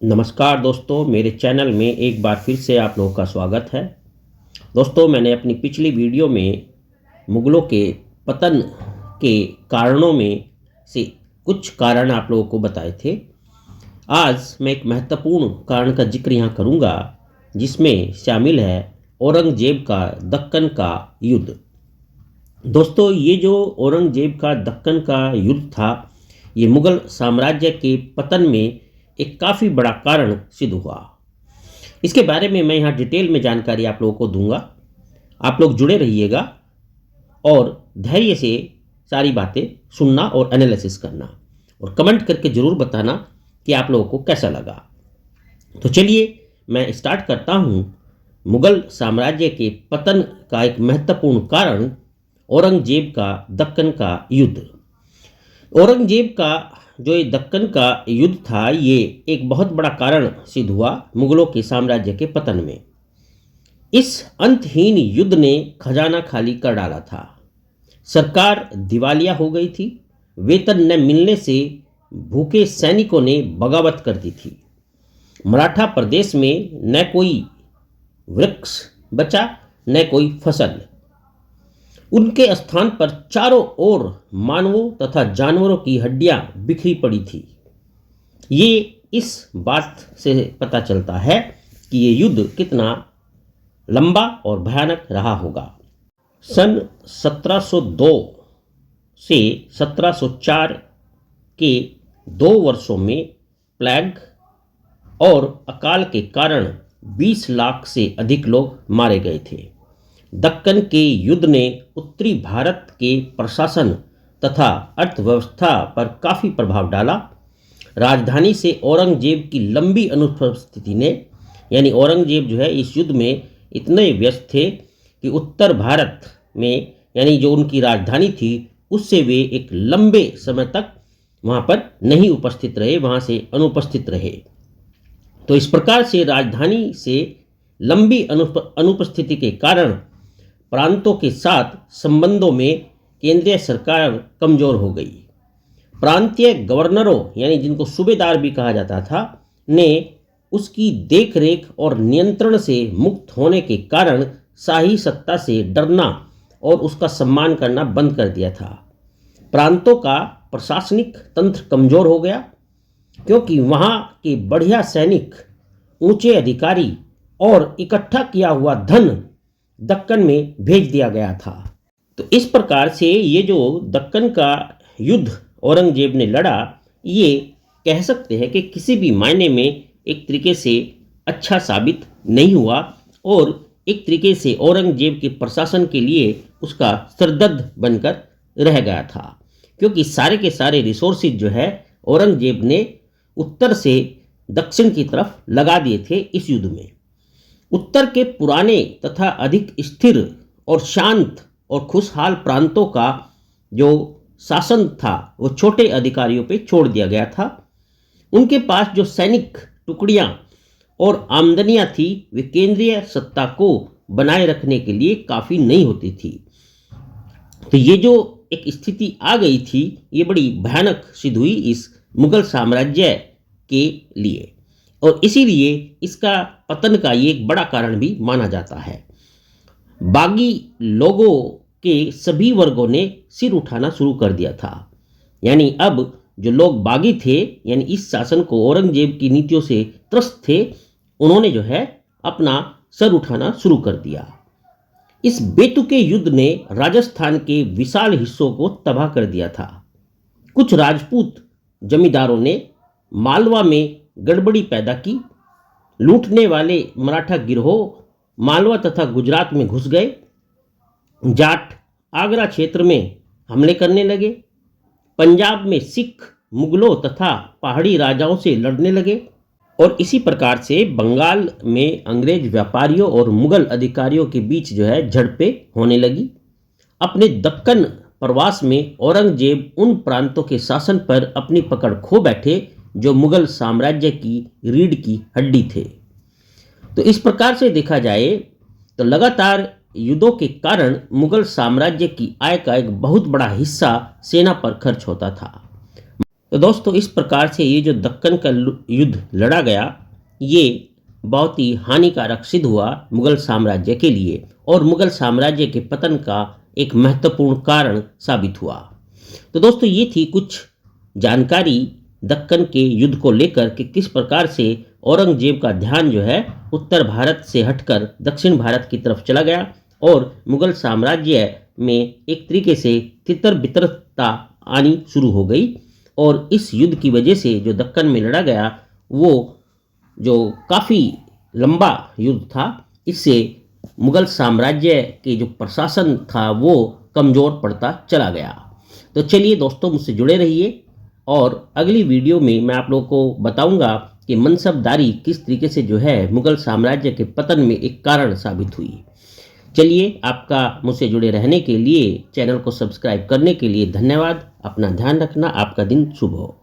नमस्कार दोस्तों, मेरे चैनल में एक बार फिर से आप लोगों का स्वागत है। दोस्तों, मैंने अपनी पिछली वीडियो में मुग़लों के पतन के कारणों में से कुछ कारण आप लोगों को बताए थे। आज मैं एक महत्वपूर्ण कारण का जिक्र यहाँ करूँगा, जिसमें शामिल है औरंगजेब का दक्कन का युद्ध। दोस्तों, ये जो औरंगजेब का दक्कन का युद्ध था, ये मुग़ल साम्राज्य के पतन में एक काफ़ी बड़ा कारण सिद्ध हुआ। इसके बारे में मैं यहाँ डिटेल में जानकारी आप लोगों को दूंगा। आप लोग जुड़े रहिएगा और धैर्य से सारी बातें सुनना और एनालिसिस करना, और कमेंट करके ज़रूर बताना कि आप लोगों को कैसा लगा। तो चलिए मैं स्टार्ट करता हूँ। मुग़ल साम्राज्य के पतन का एक महत्वपूर्ण कारण औरंगजेब का दक्कन का युद्ध। औरंगजेब का जो ये दक्कन का युद्ध था, ये एक बहुत बड़ा कारण सिद्ध हुआ मुग़लों के साम्राज्य के पतन में। इस अंतहीन युद्ध ने खजाना खाली कर डाला था। सरकार दिवालिया हो गई थी। वेतन न मिलने से भूखे सैनिकों ने बगावत कर दी थी। मराठा प्रदेश में न कोई वृक्ष बचा, न कोई फसल। उनके स्थान पर चारों ओर मानवों तथा जानवरों की हड्डियां बिखरी पड़ी थी। ये इस बात से पता चलता है कि ये युद्ध कितना लंबा और भयानक रहा होगा। सन 1702 से 1704 के 2 वर्षों में प्लेग और अकाल के कारण 20 लाख से अधिक लोग मारे गए थे। दक्कन के युद्ध ने उत्तरी भारत के प्रशासन तथा अर्थव्यवस्था पर काफ़ी प्रभाव डाला। राजधानी से औरंगजेब की लंबी अनुपस्थिति ने, यानी औरंगजेब जो है इस युद्ध में इतने व्यस्त थे कि उत्तर भारत में, यानी जो उनकी राजधानी थी, उससे वे एक लंबे समय तक वहाँ पर नहीं उपस्थित रहे, वहाँ से अनुपस्थित रहे। तो इस प्रकार से राजधानी से लंबी अनुपस्थिति के कारण प्रांतों के साथ संबंधों में केंद्रीय सरकार कमज़ोर हो गई। प्रांतीय गवर्नरों, यानी जिनको सूबेदार भी कहा जाता था, ने उसकी देखरेख और नियंत्रण से मुक्त होने के कारण शाही सत्ता से डरना और उसका सम्मान करना बंद कर दिया था। प्रांतों का प्रशासनिक तंत्र कमज़ोर हो गया, क्योंकि वहाँ के बढ़िया सैनिक, ऊंचे अधिकारी और इकट्ठा किया हुआ धन दक्कन में भेज दिया गया था। तो इस प्रकार से ये जो दक्कन का युद्ध औरंगजेब ने लड़ा, ये कह सकते हैं कि किसी भी मायने में एक तरीके से अच्छा साबित नहीं हुआ, और एक तरीके से औरंगजेब के प्रशासन के लिए उसका सरदर्द बनकर रह गया था, क्योंकि सारे के सारे रिसोर्सेज जो है औरंगजेब ने उत्तर से दक्षिण की तरफ लगा दिए थे इस युद्ध में। उत्तर के पुराने तथा अधिक स्थिर और शांत और खुशहाल प्रांतों का जो शासन था, वो छोटे अधिकारियों पे छोड़ दिया गया था। उनके पास जो सैनिक टुकड़ियां और आमदनियां थी, वे केंद्रीय सत्ता को बनाए रखने के लिए काफ़ी नहीं होती थी। तो ये जो एक स्थिति आ गई थी, ये बड़ी भयानक सिद्ध हुई इस मुग़ल साम्राज्य के लिए, और इसीलिए इसका पतन का ये एक बड़ा कारण भी माना जाता है। बागी लोगों के सभी वर्गों ने सिर उठाना शुरू कर दिया था। यानी अब जो लोग बागी थे, यानी इस शासन को औरंगजेब की नीतियों से त्रस्त थे, उन्होंने जो है अपना सर उठाना शुरू कर दिया। इस बेतुके युद्ध ने राजस्थान के विशाल हिस्सों को तबाह कर दिया था। कुछ राजपूत जमींदारों ने मालवा में गड़बड़ी पैदा की। लूटने वाले मराठा गिरोह मालवा तथा गुजरात में घुस गए। जाट आगरा क्षेत्र में हमले करने लगे। पंजाब में सिख मुगलों तथा पहाड़ी राजाओं से लड़ने लगे, और इसी प्रकार से बंगाल में अंग्रेज व्यापारियों और मुगल अधिकारियों के बीच जो है झड़पें होने लगी। अपने दक्कन प्रवास में औरंगजेब उन प्रांतों के शासन पर अपनी पकड़ खो बैठे जो मुगल साम्राज्य की रीढ़ की हड्डी थे। तो इस प्रकार से देखा जाए तो लगातार युद्धों के कारण मुगल साम्राज्य की आय का एक बहुत बड़ा हिस्सा सेना पर खर्च होता था। तो दोस्तों इस प्रकार से ये जो दक्कन का युद्ध लड़ा गया, ये बहुत ही हानिकारक सिद्ध हुआ मुगल साम्राज्य के लिए और मुगल साम्राज्य के पतन का एक महत्वपूर्ण कारण साबित हुआ। तो दोस्तों ये थी कुछ जानकारी दक्कन के युद्ध को लेकर कि किस प्रकार से औरंगजेब का ध्यान जो है उत्तर भारत से हटकर दक्षिण भारत की तरफ चला गया और मुगल साम्राज्य में एक तरीके से तितर बितरता आनी शुरू हो गई। और इस युद्ध की वजह से जो दक्कन में लड़ा गया वो जो काफ़ी लंबा युद्ध था, इससे मुगल साम्राज्य के जो प्रशासन था वो कमज़ोर पड़ता चला गया। तो चलिए दोस्तों मुझसे जुड़े रहिए और अगली वीडियो में मैं आप लोगों को बताऊंगा कि मनसबदारी किस तरीके से जो है मुगल साम्राज्य के पतन में एक कारण साबित हुई। चलिए, आपका मुझसे जुड़े रहने के लिए, चैनल को सब्सक्राइब करने के लिए धन्यवाद। अपना ध्यान रखना। आपका दिन शुभ हो।